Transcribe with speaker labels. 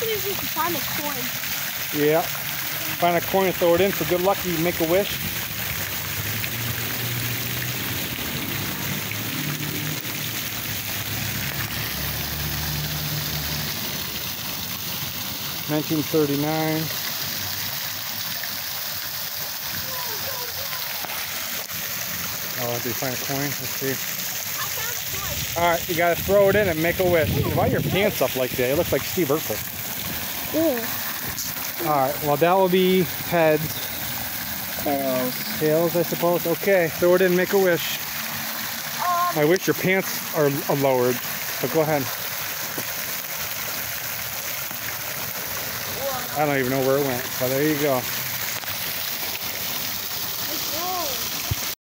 Speaker 1: if you can find a coin.
Speaker 2: Yeah. Find a coin and throw it in for good luck. You make a wish. $19.39. Oh, did you find a coin? Let's see. Alright, you gotta throw it in and make a wish. Why are your pants up like that? You look like Steve Urkel.
Speaker 1: Yeah.
Speaker 2: Alright, well that will be heads.
Speaker 1: Tails.
Speaker 2: Tails, I suppose. Okay, throw it in, make a wish. I wish your pants are lowered, but go ahead. I don't even know where it went, so there you go.